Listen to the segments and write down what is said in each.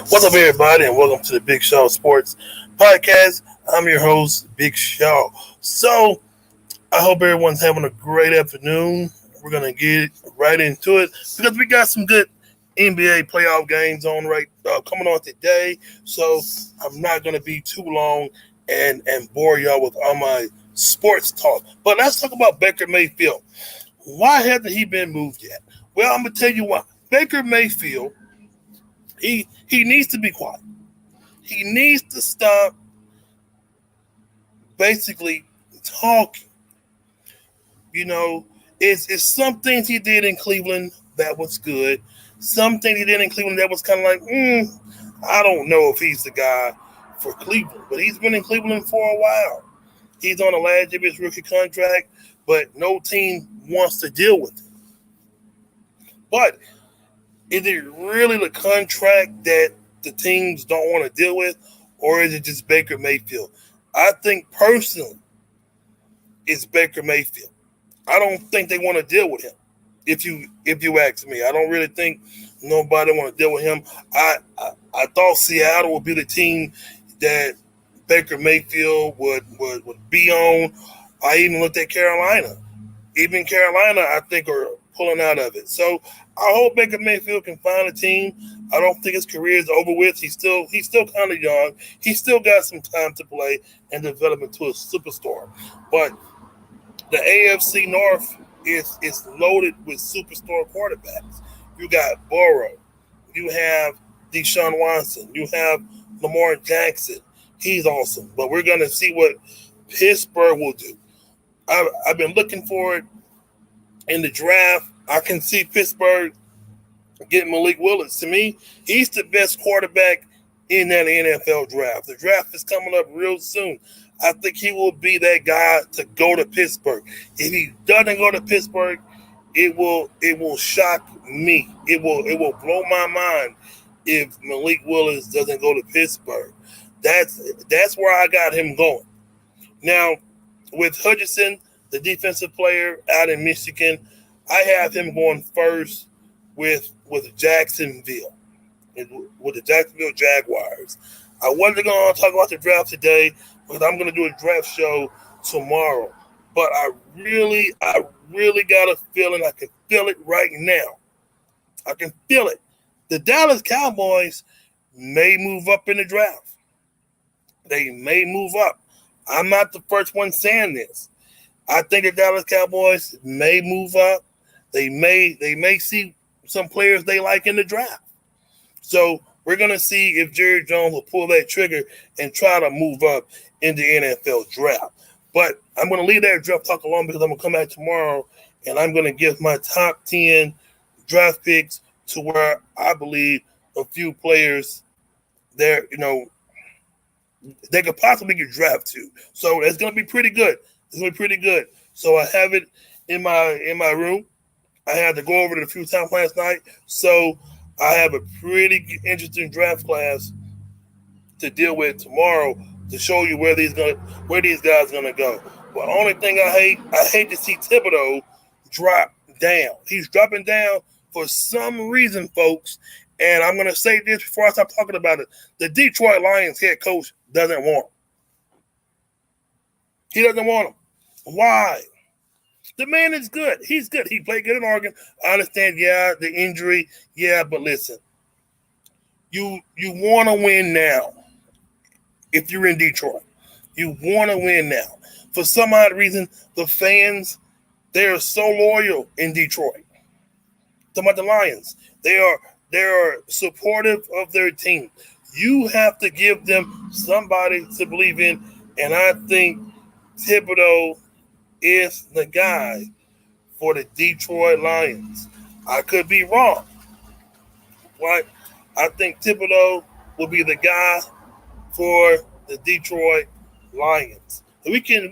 What's up, everybody, and welcome to the Big Show Sports Podcast. I'm your host, Big Show. So, I hope everyone's having a great afternoon. We're going to get right into it because we got some good NBA playoff games on coming on today. So, I'm not going to be too long and bore y'all with all my sports talk. But let's talk about Baker Mayfield. Why hasn't he been moved yet? Well, I'm going to tell you why. Baker Mayfield, he needs to be quiet. He needs to stop basically talking. You know, it's some things he did in Cleveland that was good. Some things he did in Cleveland that was kind of like, I don't know if he's the guy for Cleveland. But he's been in Cleveland for a while. He's on the last of his rookie contract, but no team wants to deal with it. But is it really the contract that the teams don't want to deal with, or is it just Baker Mayfield? I think personally, it's Baker Mayfield. I don't think they want to deal with him. If you ask me, I don't really think nobody want to deal with him. I thought Seattle would be the team that Baker Mayfield would be on. I even looked at Carolina. Even Carolina, I think, are pulling out of it. So I hope Baker Mayfield can find a team. I don't think his career is over with. He's still kind of young. He's still got some time to play and develop into a superstar. But the AFC North is loaded with superstar quarterbacks. You got Burrow. You have Deshaun Watson. You have Lamar Jackson. He's awesome. But we're going to see what Pittsburgh will do. I've been looking for it in the draft. I can see Pittsburgh getting Malik Willis. To me, he's the best quarterback in that NFL draft. The draft is coming up real soon. I think he will be that guy to go to Pittsburgh. If he doesn't go to Pittsburgh, it will shock me. It will blow my mind if Malik Willis doesn't go to Pittsburgh. That's where I got him going. Now, with Hutchinson, the defensive player out in Michigan, I have him going first with Jacksonville, with the Jacksonville Jaguars. I wasn't going to talk about the draft today because I'm going to do a draft show tomorrow. But I really got a feeling. I can feel it right now. I can feel it. The Dallas Cowboys may move up in the draft. They may move up. I'm not the first one saying this. I think the Dallas Cowboys may move up. They may see some players they like in the draft. So we're going to see if Jerry Jones will pull that trigger and try to move up in the NFL draft. But I'm going to leave that draft talk alone because I'm going to come back tomorrow and I'm going to give my top 10 draft picks to where I believe a few players there, they could possibly get drafted to. So it's going to be pretty good. It's going to be pretty good. So I have it in my room. I had to go over it a few times last night. So I have a pretty interesting draft class to deal with tomorrow to show you where these guys are gonna go. But the only thing I hate to see Thibodeau drop down. He's dropping down for some reason, folks. And I'm gonna say this before I start talking about it. The Detroit Lions head coach doesn't want him. He doesn't want him. Why? The man is good. He's good. He played good in Oregon. I understand, the injury. Yeah, but listen. You want to win now. If you're in Detroit, you want to win now. For some odd reason, the fans, they are so loyal in Detroit. Talking about the Lions, they are supportive of their team. You have to give them somebody to believe in, and I think Thibodeau is the guy for the Detroit Lions. I could be wrong, right? I think Thibodeau will be the guy for the Detroit Lions. We can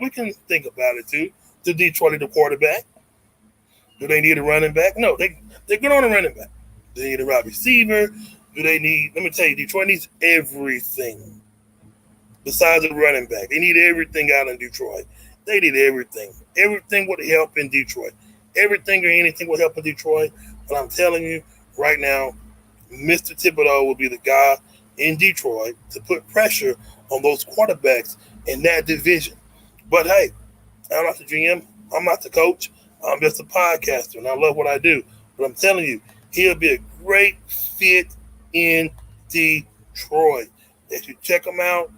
think about it too. Do Detroit need a quarterback? Do they need a running back? No, they're good on a running back. Do they need a wide receiver? Do they need? Let me tell you, Detroit needs everything besides a running back. They need everything out in Detroit. They need everything. Everything would help in Detroit. Everything or anything would help in Detroit. But I'm telling you right now, Mr. Thibodeau will be the guy in Detroit to put pressure on those quarterbacks in that division. But hey, I'm not the GM. I'm not the coach. I'm just a podcaster, and I love what I do. But I'm telling you, he'll be a great fit in Detroit. If you check him out,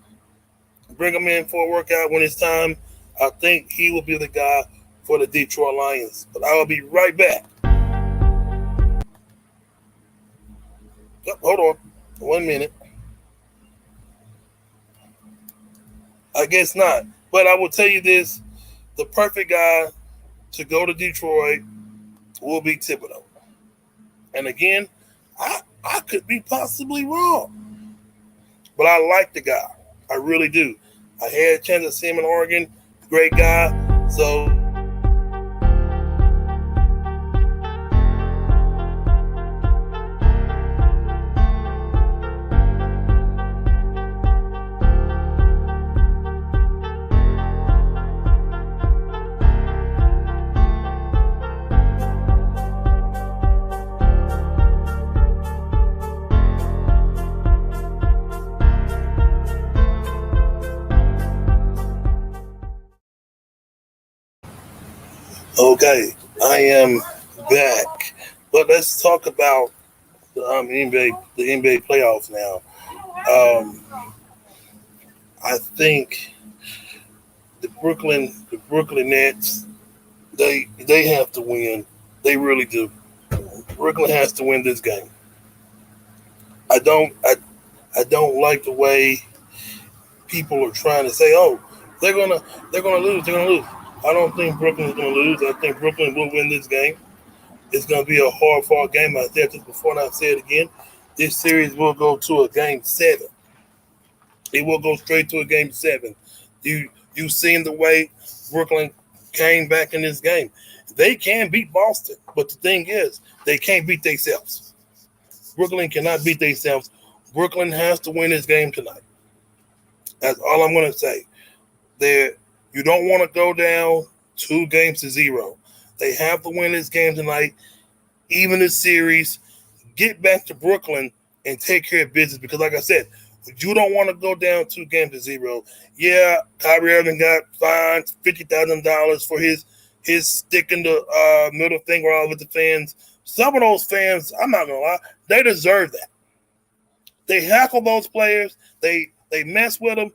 bring him in for a workout when it's time. I think he will be the guy for the Detroit Lions. But I will be right back. Yep, hold on. 1 minute. I guess not. But I will tell you this. The perfect guy to go to Detroit will be Thibodeau. And again, I could be possibly wrong. But I like the guy. I really do. I had a chance to see him in Oregon. Great guy. So okay, I am back. But let's talk about the NBA playoffs now. Um, I think the Brooklyn Nets, they have to win. They really do. Brooklyn has to win this game. I don't I, I don't like the way people are trying to say, oh, they're gonna they're gonna lose, they're gonna lose. I don't think Brooklyn is gonna lose. I think Brooklyn will win this game. It's gonna be a hard fought game. I said this before and I'll say it again. This series will go to a game 7. It will go straight to a game 7. You seen the way Brooklyn came back in this game. They can beat Boston, but the thing is, they can't beat themselves. Brooklyn cannot beat themselves. Brooklyn has to win this game tonight. That's all I'm going to say. There, you don't want to go down 2 games to 0. They have to win this game tonight, even this series. Get back to Brooklyn and take care of business because, like I said, you don't want to go down 2 games to 0. Yeah, Kyrie Irving got fined $50,000 for his sticking the middle finger out with the fans. Some of those fans, I'm not gonna lie, they deserve that. They heckle those players. They mess with them.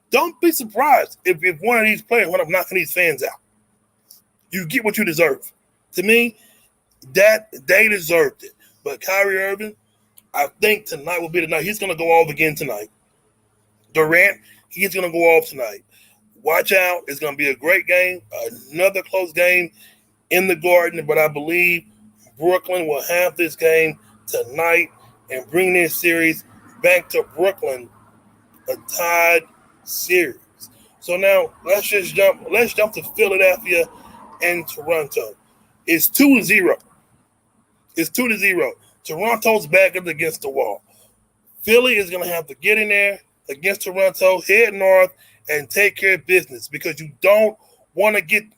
Don't be surprised if one of these players end up knocking these fans out. You get what you deserve. To me, that they deserved it. But Kyrie Irving, I think tonight will be the night. He's going to go off again tonight. Durant, he's going to go off tonight. Watch out. It's going to be a great game. Another close game in the Garden. But I believe Brooklyn will have this game tonight and bring this series back to Brooklyn, a tied series. So now let's jump to Philadelphia and Toronto. It's 2-0. It's 2-0. Toronto's back up against the wall. Philly is going to have to get in there against Toronto, head north, and take care of business because you don't want to get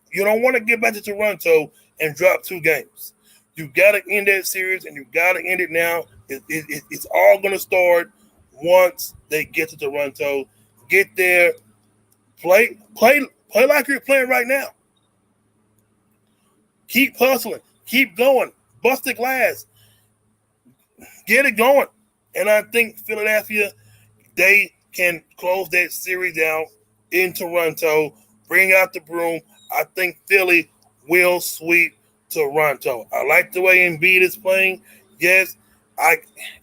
back to Toronto and drop 2 games. You got to end that series, and you got to end it now. It's all going to start once they get to Toronto. Get there, play like you're playing right now. Keep hustling, keep going, bust the glass, get it going. And I think Philadelphia, they can close that series out in Toronto, bring out the broom. I think Philly will sweep Toronto. I like the way Embiid is playing. Yes,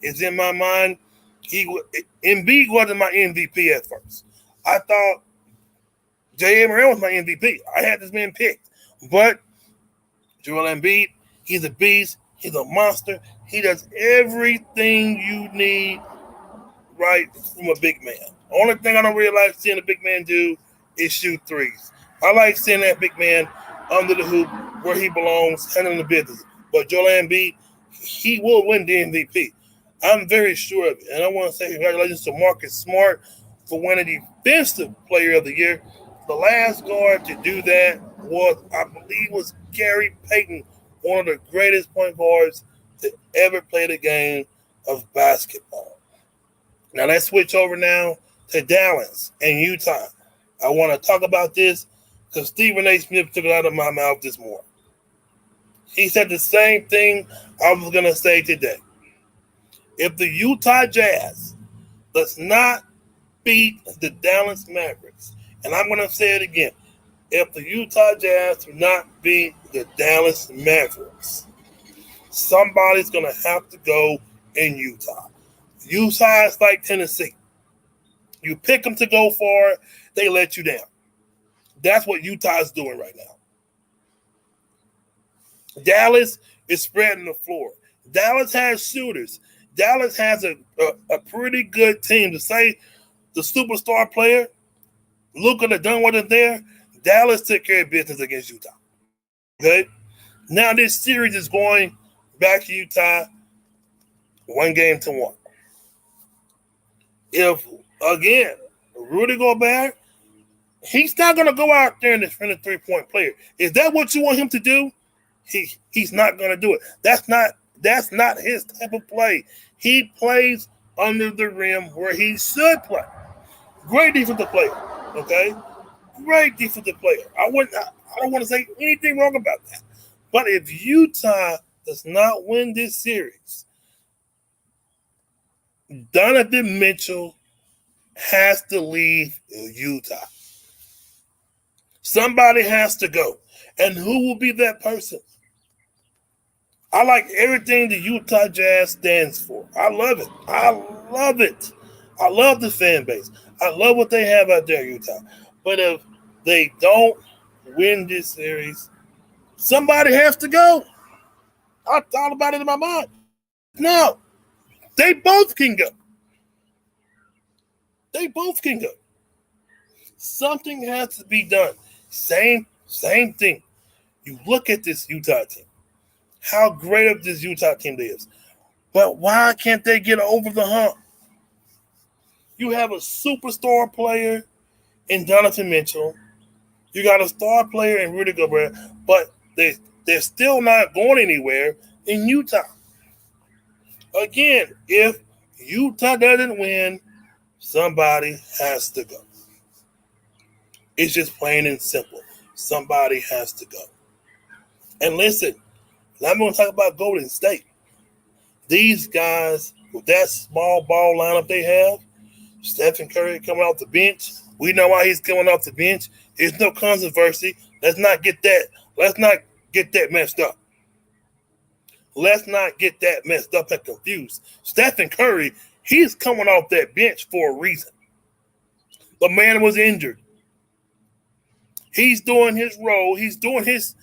it's in my mind. Embiid wasn't my MVP at first. I thought J.A. Morant was my MVP. I had this man picked. But Joel Embiid, he's a beast. He's a monster. He does everything you need right from a big man. Only thing I don't really like seeing a big man do is shoot threes. I like seeing that big man under the hoop where he belongs, handling the business. But Joel Embiid, he will win the MVP. I'm very sure of it. And I want to say congratulations to Marcus Smart for winning Defensive Player of the Year. The last guard to do that was Gary Payton, one of the greatest point guards to ever play the game of basketball. Now let's switch over now to Dallas and Utah. I want to talk about this because Stephen A. Smith took it out of my mouth this morning. He said the same thing I was going to say today. If the Utah Jazz does not beat the Dallas Mavericks, and I'm going to say it again, if the Utah Jazz do not beat the Dallas Mavericks, somebody's going to have to go in Utah. Utah is like Tennessee. You pick them to go far, they let you down. That's what Utah is doing right now. Dallas is spreading the floor. Dallas has shooters. Dallas has a pretty good team. To say the superstar player, Luka that done wasn't there, Dallas took care of business against Utah. Okay? Now this series is going back to Utah 1-1. If, again, Rudy Gobert, he's not going to go out there and defend a 3-point player. Is that what you want him to do? He's not going to do it. That's not his type of play. He plays under the rim where he should play. Great defensive player, okay? Great defensive player. I don't want to say anything wrong about that. But if Utah does not win this series, Donovan Mitchell has to leave Utah. Somebody has to go. And who will be that person? I like everything the Utah Jazz stands for. I love it. I love it. I love the fan base. I love what they have out there in Utah. But if they don't win this series, somebody has to go. I thought about it in my mind. No, they both can go. They both can go. Something has to be done. Same thing. You look at this Utah team. How great of this Utah team is. But why can't they get over the hump? You have a superstar player in Donovan Mitchell. You got a star player in Rudy Gobert, but they're still not going anywhere in Utah. Again, if Utah doesn't win, somebody has to go. It's just plain and simple. Somebody has to go. And listen, I'm going to talk about Golden State. These guys, with that small ball lineup they have, Stephen Curry coming off the bench. We know why he's coming off the bench. There's no controversy. Let's not get that messed up. Let's not get that messed up and confused. Stephen Curry, he's coming off that bench for a reason. The man was injured. He's doing his role. He's doing his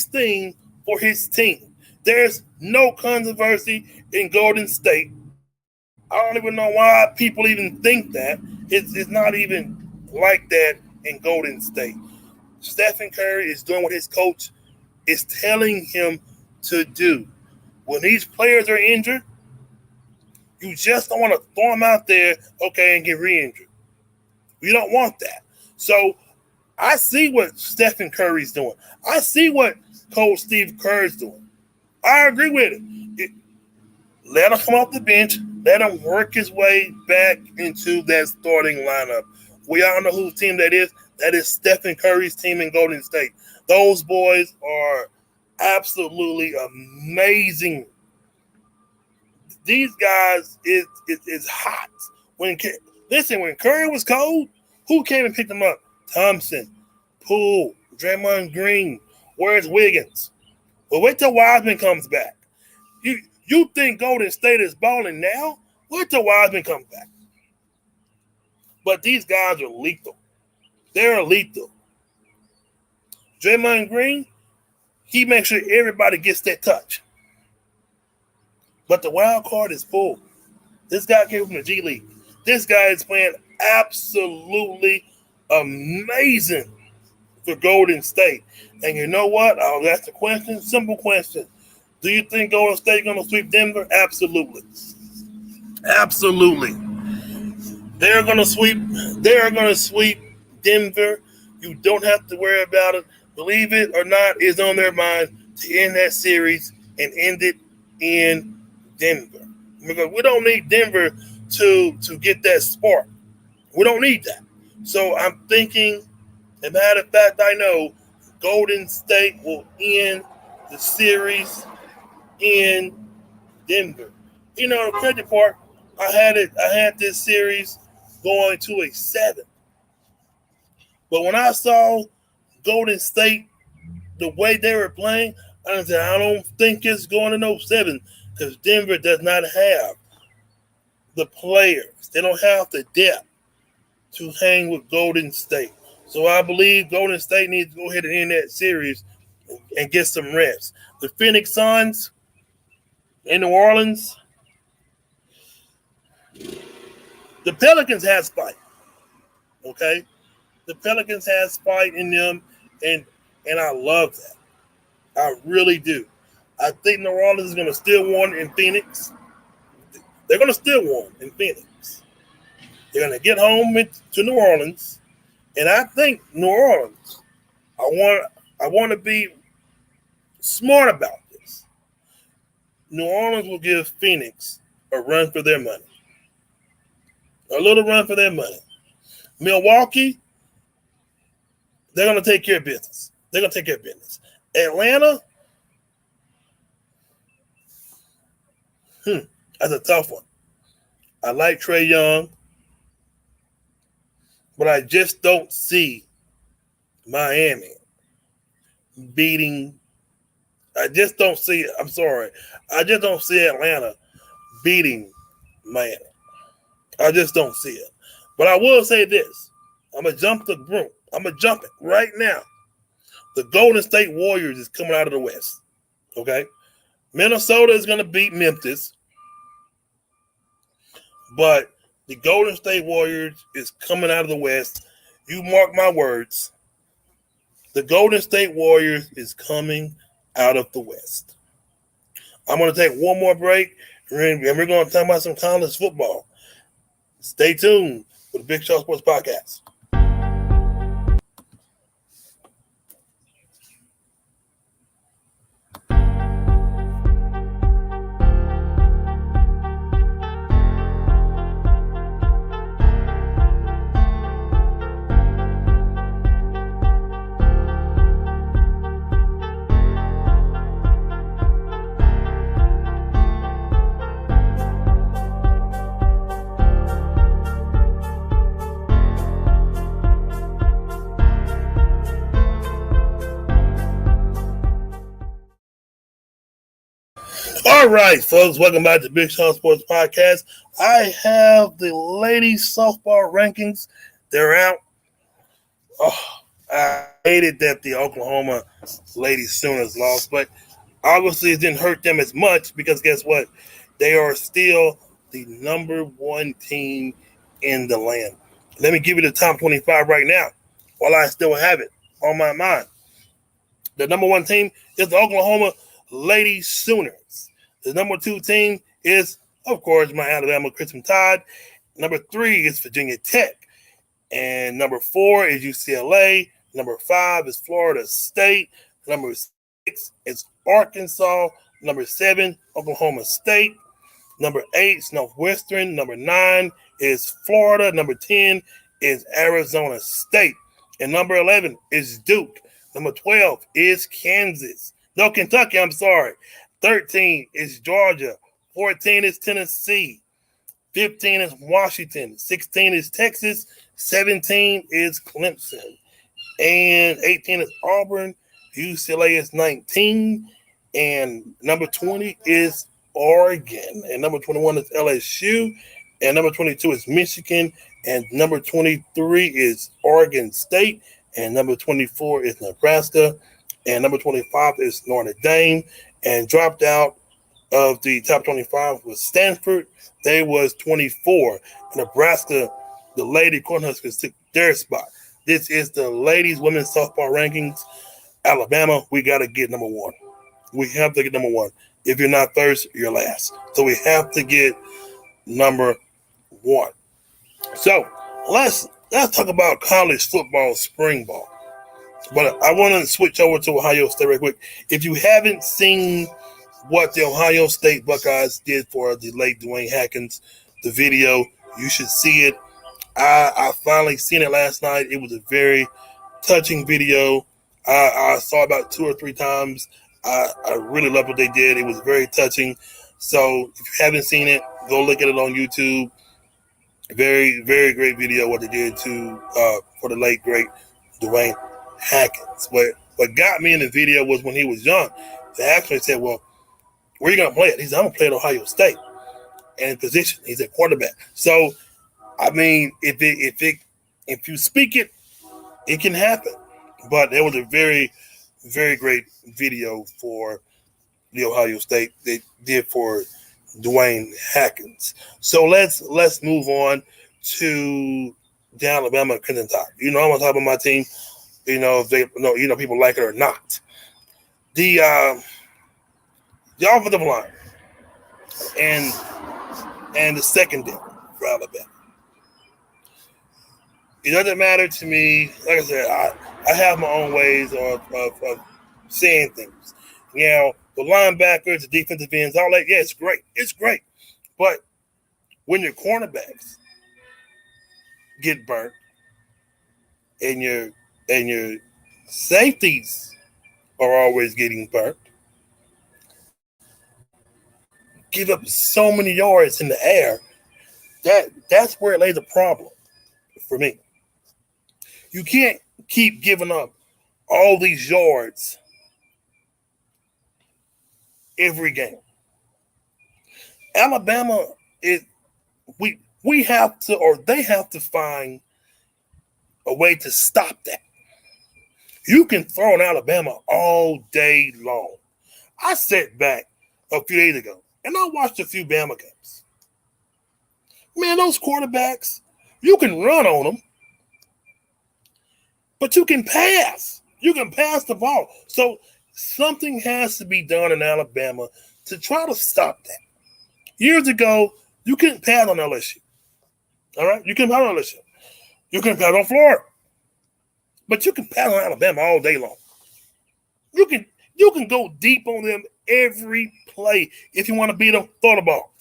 thing for his team. There's no controversy in Golden State. I don't even know why people even think that. It's not even like that in Golden State. Stephen Curry is doing what his coach is telling him to do. When these players are injured, you just don't want to throw them out there, okay, and get re-injured. You don't want that. So I see what Stephen Curry's doing. I see what Coach Steve Kerr's doing. I agree with it. Let him come off the bench. Let him work his way back into that starting lineup. We all know whose team that is. That is Stephen Curry's team in Golden State. Those boys are absolutely amazing. These guys is hot. When Curry was cold, who came and picked him up? Thompson, Poole, Draymond Green. Where's Wiggins? Well, wait till Wiseman comes back. You think Golden State is balling now? Wait till Wiseman comes back. But these guys are lethal. They're lethal. Draymond Green, he makes sure everybody gets that touch. But the wild card is Poole. This guy came from the G League. This guy is playing absolutely amazing for Golden State. And you know what? I'll ask the question, simple question. Do you think Golden State is going to sweep Denver? Absolutely. Absolutely. They're going to sweep Denver. You don't have to worry about it. Believe it or not, it's on their mind to end that series and end it in Denver. Because we don't need Denver to get that spark. We don't need that. So I'm thinking, as a matter of fact, I know Golden State will end the series in Denver. You know, the crazy part, I had this series going to a 7. But when I saw Golden State, the way they were playing, I said, I don't think it's going to no 7 because Denver does not have the players. They don't have the depth to hang with Golden State. So I believe Golden State needs to go ahead and end that series and get some rest. The Phoenix Suns in New Orleans, the Pelicans has fight. Okay? The Pelicans has fight in them, and I love that. I really do. I think New Orleans is going to steal one in Phoenix. They're going to steal one in Phoenix. They're going to get home to New Orleans, and I think New Orleans, I want to be smart about this. New Orleans will give Phoenix a run for their money. A little run for their money. Milwaukee, they're going to take care of business. They're going to take care of business. Atlanta, that's a tough one. I like Trae Young, but I just don't see Miami beating. I just don't see Atlanta beating Miami. I just don't see it. But I will say this. I'm going to jump the broom. I'm going to jump it right now. The Golden State Warriors is coming out of the West. Okay? Minnesota is going to beat Memphis. But the Golden State Warriors is coming out of the West. You mark my words. The Golden State Warriors is coming out of the West. I'm going to take one more break, and we're going to talk about some college football. Stay tuned for the Big Show Sports Podcast. All right, folks, welcome back to Big Show Sports Podcast. I have the ladies softball rankings. They're out. Oh, I hated that the Oklahoma Lady Sooners lost, but obviously it didn't hurt them as much because guess what? They are still the number 1 team in the land. Let me give you the top 25 right now while I still have it on my mind. The number 1 team is the Oklahoma Lady Sooners. The number 2 team is, of course, my Alabama Crimson Tide. Number 3 is Virginia Tech. And number 4 is UCLA. Number 5 is Florida State. Number 6 is Arkansas. Number 7, Oklahoma State. Number 8 is Northwestern. Number 9 is Florida. Number 10 is Arizona State. And number 11 is Duke. Number 12 is Kansas. No, Kentucky, I'm sorry. 13 is Georgia. 14 is Tennessee. 15 is Washington. 16 is Texas. 17 is Clemson. And 18 is Auburn. UCLA is 19. And number 20 is Oregon. And number 21 is LSU. And number 22 is Michigan. And number 23 is Oregon State. And number 24 is Nebraska. And number 25 is Notre Dame. And dropped out of the top 25 was Stanford. They was 24. Nebraska, the Lady Cornhuskers took their spot. This is the ladies' women's softball rankings. Alabama, we got to get number 1. We have to get number 1. If you're not first, you're last. So we have to get number 1. So let's talk about college football spring ball. But I want to switch over to Ohio State real quick. If you haven't seen what the Ohio State Buckeyes did for the late Dwayne Haskins the video. You should see it. I finally seen it last night. It was a very touching video. I saw it about 2 or 3 times. I really love what they did. It was very touching. So if you haven't seen it, go look at it on YouTube. Very, very great video what they did to for the late great Dwayne Haskins. What got me in the video was when he was young. They actually said, "Well, where are you gonna play it?" He said, "I'm gonna play at Ohio State." And in position, he's a quarterback. So, I mean, if you speak it, it can happen. But there was a very, very great video for the Ohio State they did for Dwayne Haskins. So let's move on to the Alabama Crimson Tide. You know, I'm on top of my team. You know, if they people like it or not. The offensive line and the secondary for Alabama. It doesn't matter to me. Like I said, I have my own ways of saying things. You know, the linebackers, the defensive ends, all that. Yeah, it's great. It's great. But when your cornerbacks get burnt and your safeties are always getting burnt, give up so many yards in the air, that's where it lays a problem for me. You can't keep giving up all these yards every game. Alabama we have to, or they have to find a way to stop that. You can throw in Alabama all day long. I sat back a few days ago and I watched a few Bama games. Man, those quarterbacks, you can run on them, but you can pass. You can pass the ball. So something has to be done in Alabama to try to stop that. Years ago, you couldn't pass on LSU. All right? You couldn't pass on LSU. You couldn't pass on Florida. But you can pass on Alabama all day long. You can go deep on them every play if you want to beat them, throw the ball.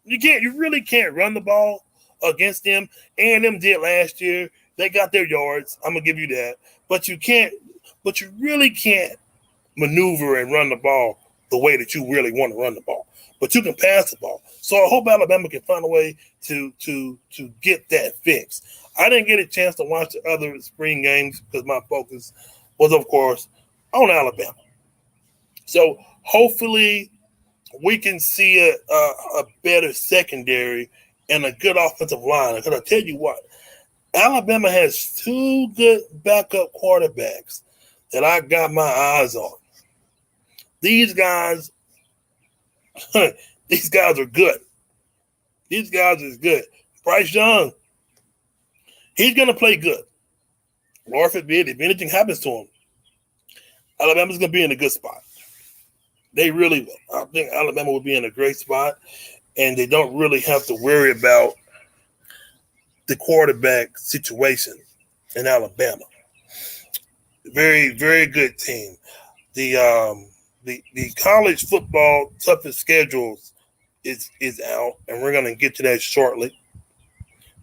You really can't run the ball against them. A&M did last year. They got their yards. I'm gonna give you that. But you really can't maneuver and run the ball the way that you really want to run the ball. But you can pass the ball. So I hope Alabama can find a way to get that fixed. I didn't get a chance to watch the other spring games because my focus was, of course, on Alabama. So hopefully we can see a better secondary and a good offensive line. Because I tell you what, Alabama has 2 good backup quarterbacks that I got my eyes on. These guys are good. These guys are good. Bryce Young, he's going to play good. Lord forbid, if anything happens to him, Alabama's going to be in a good spot. They really will. I think Alabama will be in a great spot, and they don't really have to worry about the quarterback situation in Alabama. Very, very good team. The college football toughest schedules is out, and we're going to get to that shortly.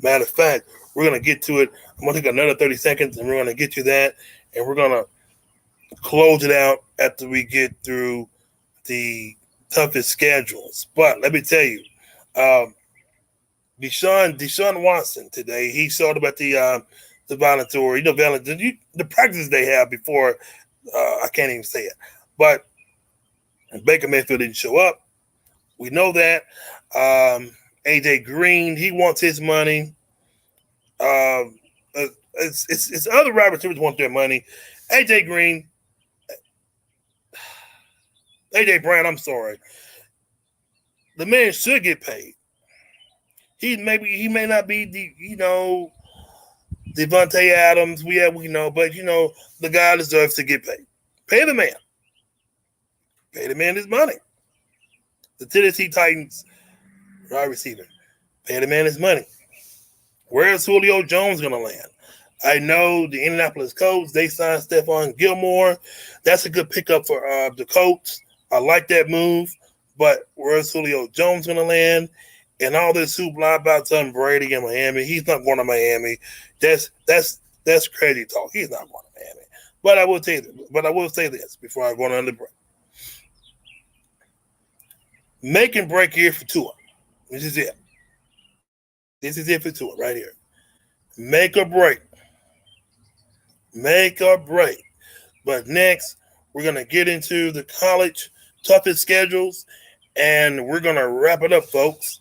Matter of fact, we're going to get to it. I'm going to take another 30 seconds, and we're going to get to that, and we're going to close it out after we get through the toughest schedules. But let me tell you, Deshaun Watson today, he showed up at the volunteer, the practices they have before, I can't even say it. But Baker Mayfield didn't show up. We know that. AJ Green, he wants his money. It's other wide receivers want their money. AJ Green, AJ Brown, I'm sorry. The man should get paid. He may not be Devontae Adams. But the guy deserves to get paid. Pay the man. Pay the man his money. The Tennessee Titans wide receiver. Pay the man his money. Where's Julio Jones going to land? I know the Indianapolis Colts, they signed Stephon Gilmore. That's a good pickup for the Colts. I like that move. But where's Julio Jones going to land? And all this hoopla about Tom Brady in Miami. He's not going to Miami. That's crazy talk. He's not going to Miami. But I will say this before I go on the break. Make and break here for Tua. This is it. This is it for Tua right here. Make or break. Make or break. But next, we're going to get into the college toughest schedules, and we're going to wrap it up, folks.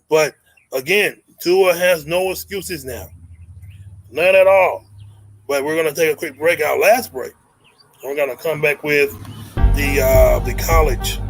But again, Tua has no excuses now. None at all. But we're going to take a quick break, our last break. We're going to come back with the college.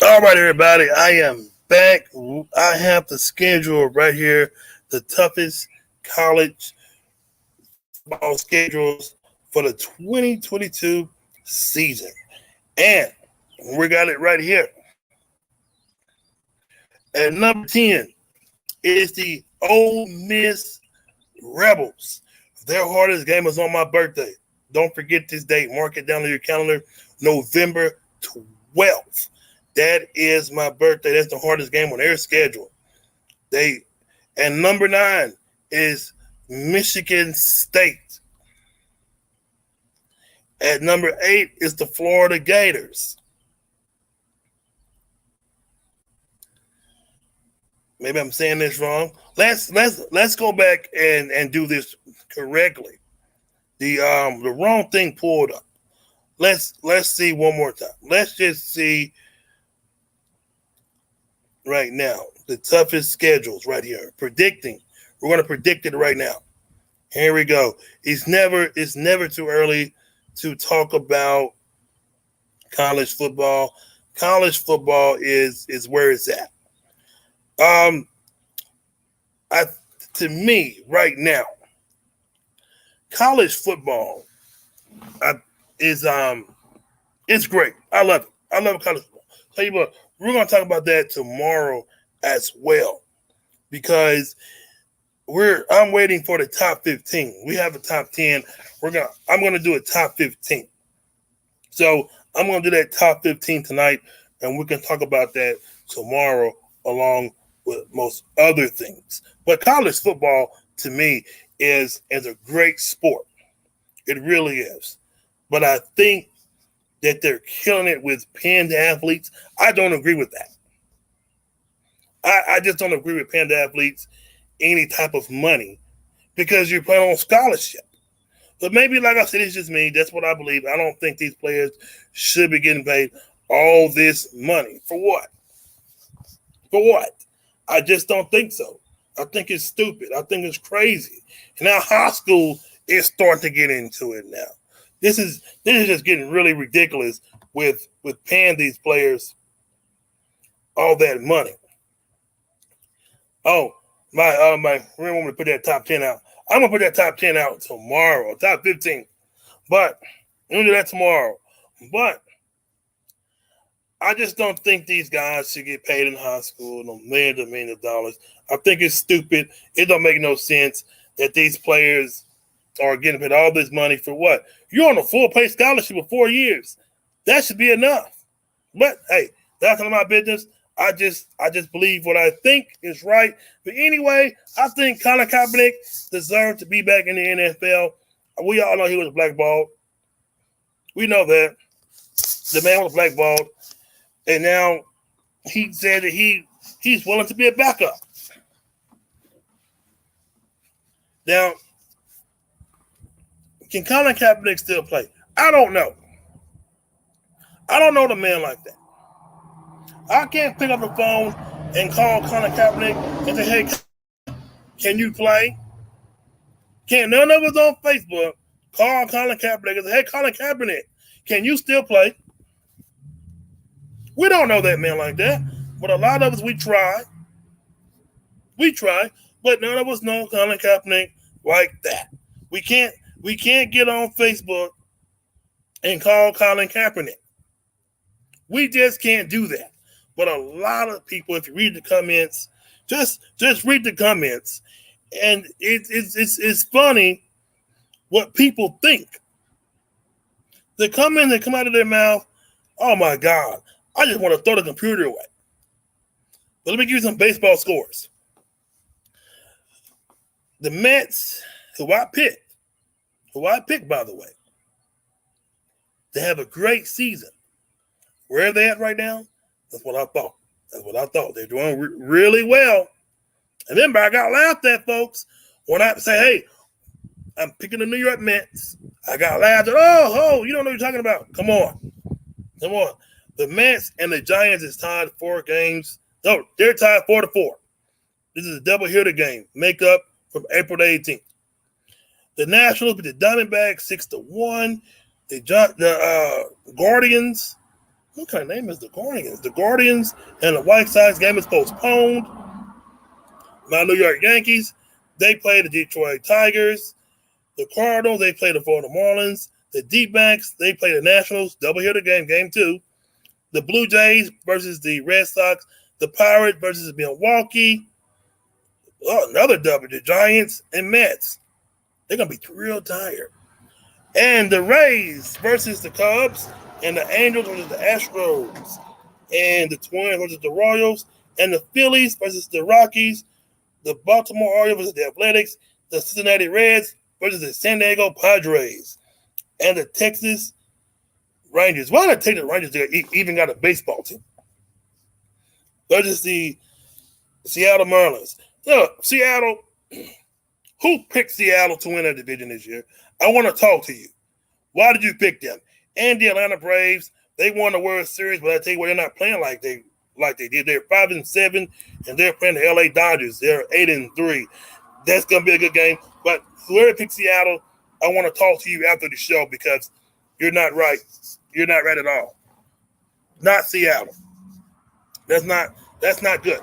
All right, everybody, I am back. I have the schedule right here, the toughest college football schedules for the 2022 season. And we got it right here. At number 10 is the Ole Miss Rebels. Their hardest game is on my birthday. Don't forget this date. Mark it down on your calendar, November 12th. That is my birthday. That's the hardest game on their schedule. And number 9 is Michigan State. At number 8 is the Florida Gators. Maybe I'm saying this wrong. Let's go back and do this correctly. The wrong thing pulled up. Let's see one more time. Let's just see right now the toughest schedules right here. Predicting. We're going to predict it right now. Here we go. It's never too early to talk about college football. College football is where it's at. To me, right now, college football is it's great. I love it. I love college football. Tell you what, we're going to talk about that tomorrow as well, because I'm waiting for the top 15. We have a top 10. I'm going to do a top 15. So I'm going to do that top 15 tonight, and we can talk about that tomorrow along with most other things. But college football, to me, is a great sport. It really is. But I think that they're killing it with paying athletes. I don't agree with that. I just don't agree with paying athletes any type of money because you're playing on scholarship. But maybe, like I said, it's just me. That's what I believe. I don't think these players should be getting paid all this money. For what? For what? I just don't think so. I think it's stupid. I think it's crazy. And now high school is starting to get into it now. This is just getting really ridiculous with paying these players all that money. Oh, my friend want me to put that top 10 out. I'm gonna put that top 10 out tomorrow, top 15. But I'm gonna do that tomorrow. But I just don't think these guys should get paid in high school no millions and millions of dollars. I think it's stupid. It don't make no sense that these players are getting paid all this money for what? You're on a full-pay scholarship for 4 years. That should be enough. But hey, that's none of my business. I just believe what I think is right. But anyway, I think Colin Kaepernick deserved to be back in the NFL. We all know he was blackballed. We know that. The man was blackballed. And now he said that he's willing to be a backup. Now, can Colin Kaepernick still play? I don't know. I don't know the man like that. I can't pick up the phone and call Colin Kaepernick and say, hey, can you play? Can't none of us on Facebook Call Colin Kaepernick and say, hey, Colin Kaepernick, can you still play? We don't know that man like that. But a lot of us, we try. We try. But none of us know Colin Kaepernick like that. We can't get on Facebook and call Colin Kaepernick. We just can't do that. But a lot of people, if you read the comments, just read the comments, and it's funny what people think. The comments that come out of their mouth, oh my God, I just want to throw the computer away. But let me give you some baseball scores. The Mets, who I picked, by the way, they have a great season. Where are they at right now? That's what I thought. They're doing really well. And remember, I got laughed at, folks, when I say, hey, I'm picking the New York Mets. I got laughed at, you don't know what you're talking about. Come on. The Mets and the Giants is tied 4 games. No, they're tied 4-4. This is a double hitter game. Make up from April the 18th. The Nationals beat the Diamondbacks 6-1. The Guardians. What kind of name is the Guardians? The Guardians and the White Sox game is postponed. My New York Yankees, they play the Detroit Tigers. The Cardinals, they play the Florida Marlins. The D-backs, they play the Nationals. Double hitter game, game 2. The Blue Jays versus the Red Sox. The Pirates versus Milwaukee. Oh, another double. The Giants and Mets. They're going to be real tired. And the Rays versus the Cubs. And the Angels versus the Astros. And the Twins versus the Royals. And the Phillies versus the Rockies. The Baltimore Orioles versus the Athletics. The Cincinnati Reds versus the San Diego Padres. And the Texas Rangers. Why did the Texas Rangers even got a baseball team? Versus the Seattle Mariners. Look, Seattle, who picked Seattle to win a division this year? I want to talk to you. Why did you pick them? And the Atlanta Braves, they won the World Series, but I tell you what, they're not playing like they did. They're 5-7, and they're playing the LA Dodgers. They're 8-3. That's gonna be a good game. But whoever picked Seattle, I want to talk to you after the show because you're not right. You're not right at all. Not Seattle. That's not good.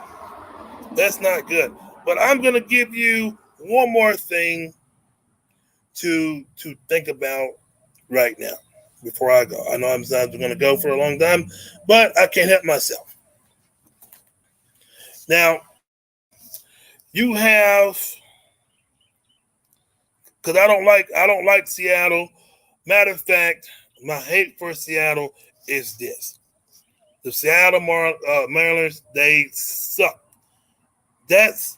That's not good. But I'm gonna give you one more thing to think about right now before I go. I know I'm going to go for a long time, but I can't help myself. Now, you have, because I don't like Seattle. Matter of fact, my hate for Seattle is this: the Seattle Mariners, they suck. That's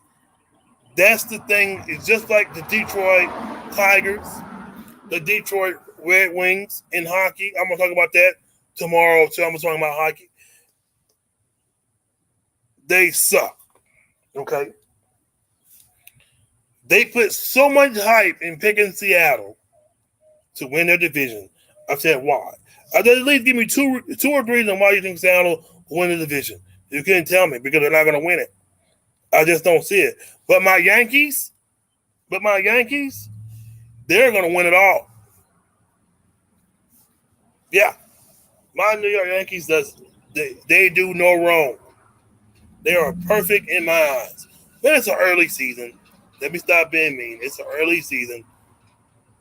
the thing. It's just like the Detroit Tigers, the Detroit Red Wings in hockey. I'm going to talk about that tomorrow, so I'm going to talk about hockey. They suck, okay? They put so much hype in picking Seattle to win their division. I said, why? At least give me two or three reasons why you think Seattle will win the division. You couldn't tell me because they're not going to win it. I just don't see it. But my Yankees, they're going to win it all. Yeah. My New York Yankees, they do no wrong. They are perfect in my eyes. But it's an early season. Let me stop being mean. It's an early season.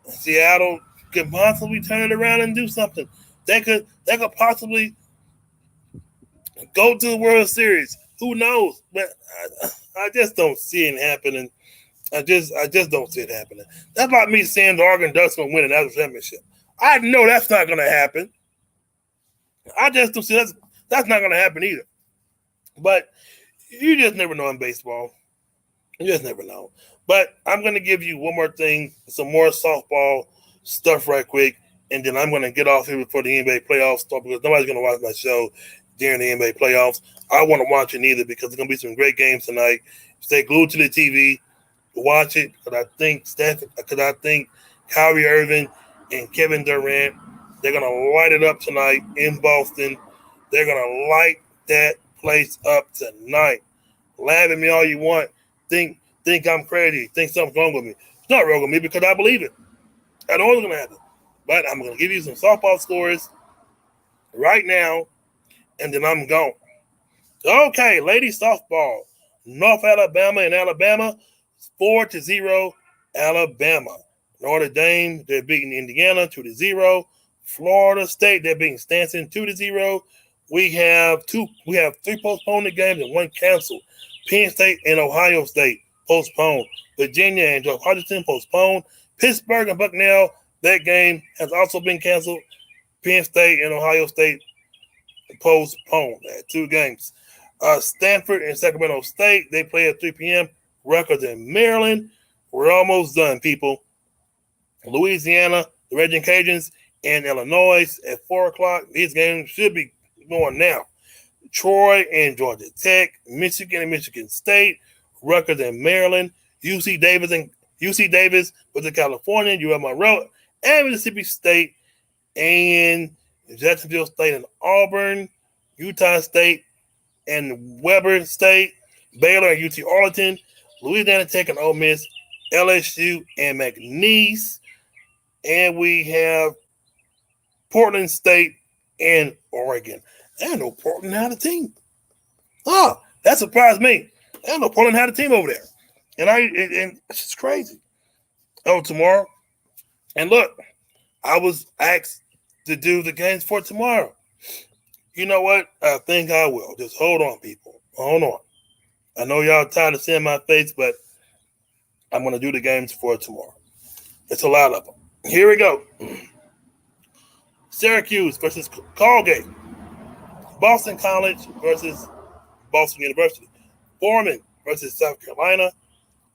Seattle could possibly turn it around and do something. They could possibly go to the World Series. Who knows? But I just don't see it happening. I just don't see it happening. That's like me saying the Oregon Ducks will win a national championship. I know that's not going to happen. I just don't see that's not going to happen either. But you just never know in baseball. You just never know. But I'm going to give you one more thing, some more softball stuff right quick, and then I'm going to get off here before the NBA playoffs start because nobody's going to watch my show during the NBA playoffs. I want to watch it either because there's going to be some great games tonight. Stay glued to the TV, watch it because I think Kyrie Irving and Kevin Durant, they're going to light it up tonight in Boston. They're going to light that place up tonight. Laugh at me all you want. Think I'm crazy. Think something's wrong with me. It's not wrong with me because I believe it. I don't know what's going to happen. But I'm going to give you some softball scores right now, and then I'm gone. Okay, ladies softball. North Alabama and Alabama, 4-0 Alabama. Notre Dame, they're beating Indiana 2-0. Florida State, they're beating Stanton 2-0. We have three postponed games and one canceled. Penn State and Ohio State postponed. Virginia and George Washington postponed. Pittsburgh and Bucknell, that game has also been canceled. Penn State and Ohio State postponed. They had 2 games. Stanford and Sacramento State, they play at 3 p.m. Rutgers in Maryland. We're almost done, people. Louisiana, the Raging Cajuns, and Illinois at 4 o'clock. These games should be going now. Troy and Georgia Tech, Michigan and Michigan State, Rutgers and Maryland, UC Davis with California, UM Monroe, and Mississippi State, and Jacksonville State and Auburn, Utah State and Weber State, Baylor and UT Arlington, Louisiana Tech and Ole Miss, LSU and McNeese, and we have Portland State and Oregon. I know Portland had a team. Oh, that surprised me. I know Portland had a team over there. And it's just crazy. Oh, tomorrow. And look, I was asked to do the games for tomorrow. You know what? I think I will. Just hold on, people. Hold on. I know y'all tired of seeing my face, but I'm going to do the games for tomorrow. It's a lot of them. Here we go. Syracuse versus Colgate. Boston College versus Boston University. Furman versus South Carolina.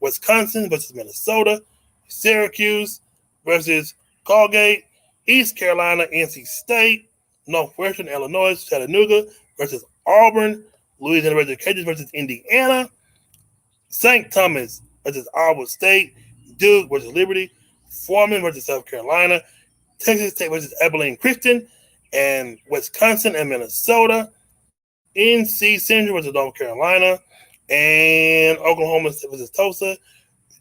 Wisconsin versus Minnesota. Syracuse versus Colgate. East Carolina, NC State. Northwestern Illinois, Chattanooga versus Auburn. Louisiana versus Cajuns versus Indiana. St. Thomas versus Iowa State. Duke versus Liberty. Furman versus South Carolina. Texas State versus Abilene Christian. And Wisconsin and Minnesota. NC Central versus North Carolina. And Oklahoma State versus Tulsa.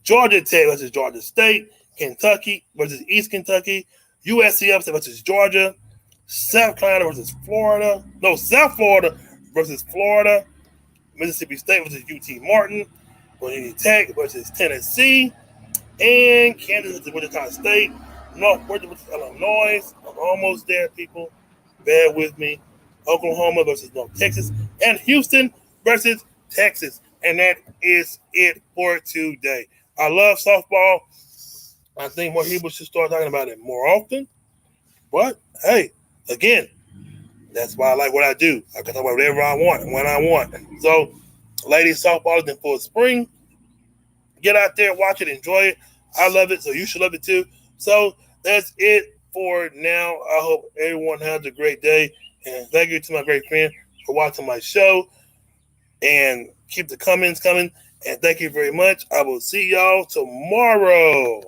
Georgia Tech versus Georgia State. Kentucky versus East Kentucky. USC upset versus Georgia. South Carolina versus Florida. No, South Florida versus Florida. Mississippi State versus UT Martin. Virginia Tech versus Tennessee. And Kansas versus Wichita State. Northwestern versus Illinois. I'm almost there, people. Bear with me. Oklahoma versus North Texas. And Houston versus Texas. And that is it for today. I love softball. I think more people should start talking about it more often. But, hey, again, that's why I like what I do. I can talk about whatever I want when I want. So, ladies, softball is in full spring. Get out there, watch it, enjoy it. I love it, so you should love it too. So, that's it for now. I hope everyone has a great day. And thank you to my great friend for watching my show. And keep the comments coming. And thank you very much. I will see y'all tomorrow.